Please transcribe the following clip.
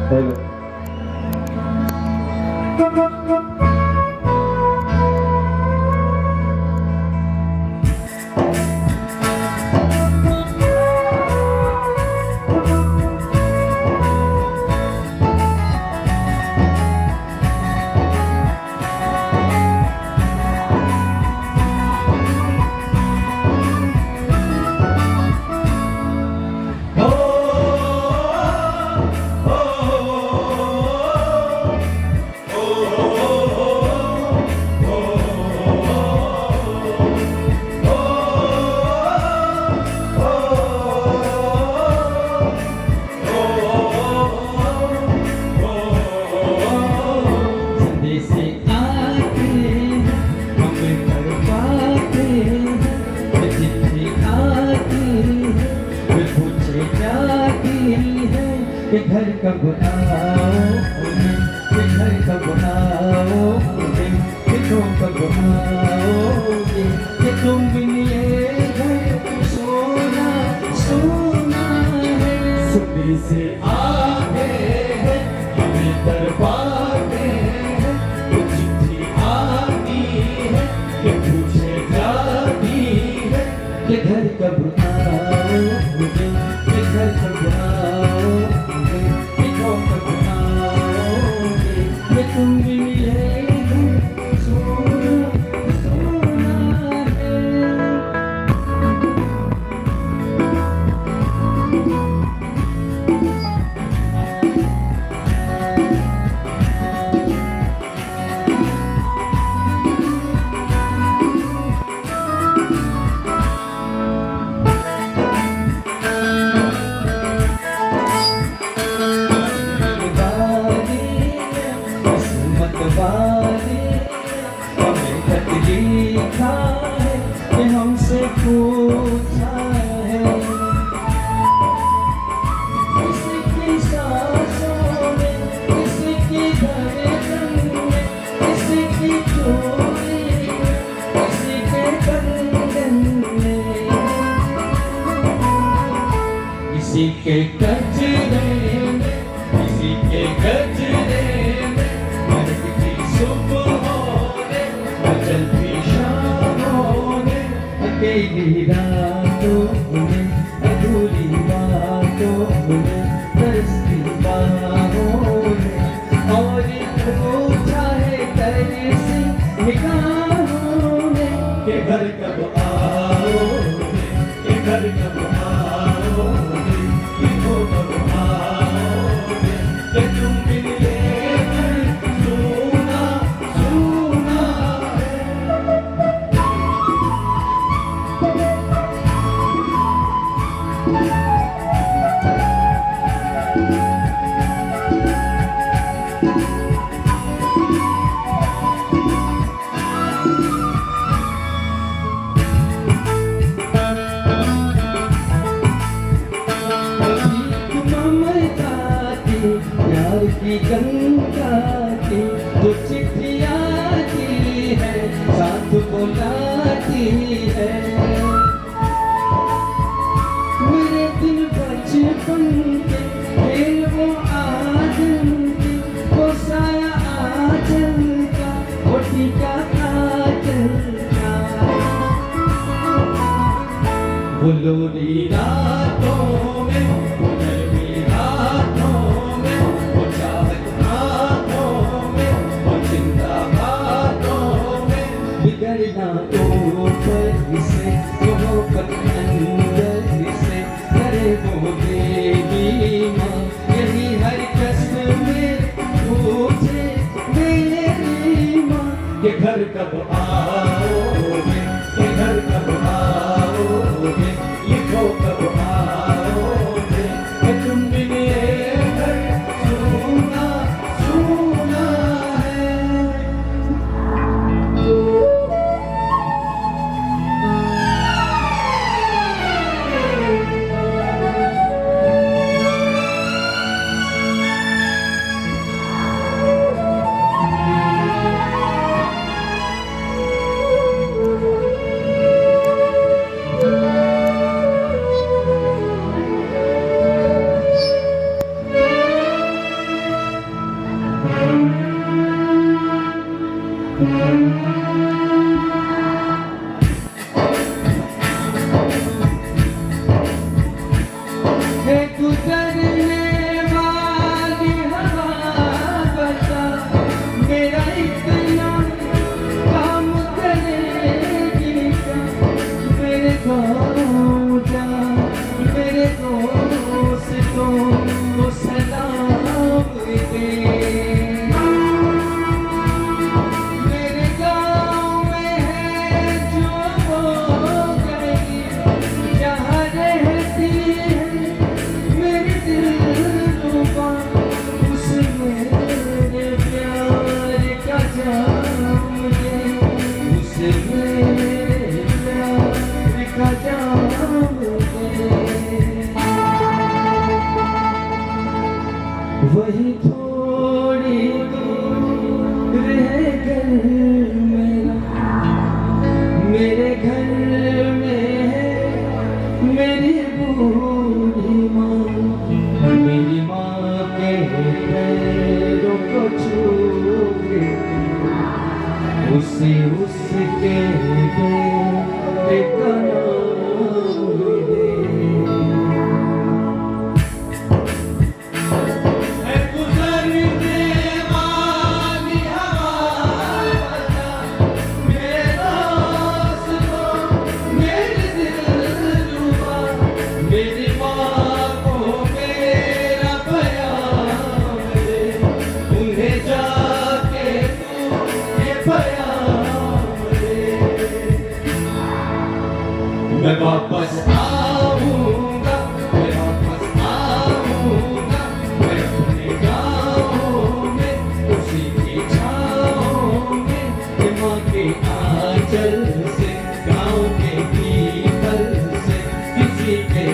Hello कि घर कब आओगे, कि घर कब आओगे, कि तुम कब आओगे, कि तुम बिन ये घर सोना सोना है। सुबह से आगे हैं हमें दरबाते हैं, वो चिट्ठी आती है कि पूछे जाती है कि घर कब आओगे, कि घर कब आओगे, तुम भी सोना सोना है। हमें खत लिखा है कि हमसे पूछा है, किसकी सांसों में, किसकी धड़कन में, किसकी चोरी में, किसके कंगन में, किसी के गजरे में, किसी के गजरे में, अकेली रातों में, अधूरी बातों में, तरसती बाहों में, और पूछा है तरसी निगाहों में कि घर कब आओगे, कि घर कब आओगे, कि वो कब आओगे, कि तुम बिन ये घर सोना सोना है। प्यार की गंगा की जो चिट्ठी आती है, साथ बुलाती है, मेरे दिन बचपन के फिर वो आदम की, वो साया आदम का, वो टीका आदम का, वो लोरी रातों में, वो नरमी रातों में, वो चाहत रातों में, वो चिंता बातों में, बिगड़ना ऊपर से, वो अंदर से, करे वो देवी माँ, यही हर कस्म में पूछे मेरी माँ कि घर कब आओगे, कि घर कब आओगे, लिखो कब आओगे, कि तुम बिन ये घर सोना सोना है। करने वाली हवा बता, मेरा इतना काम करेगी क्या? मेरे गाँव जा, मेरे दोस्तों को सलाम दे। मेरे गाँव में है जो वो गली, जहाँ रहती है मेरी दिलरुबा, उस मेरे प्यार का जाम दे, उस मेरे प्यार का जाम दे। वही थोड़ी दूर रह घर मेरा, मेरे घर में है मेरी बूढ़ी माँ, मेरी माँ के पैरों को छू के उसके बेटे का नाम दे। मैं वापस आऊँगा, मैं वापस आऊँगा, मैं अपने गाँव में उसी की छाँव में, माँ के आँचल से, गाँव के पीपल से, किसी के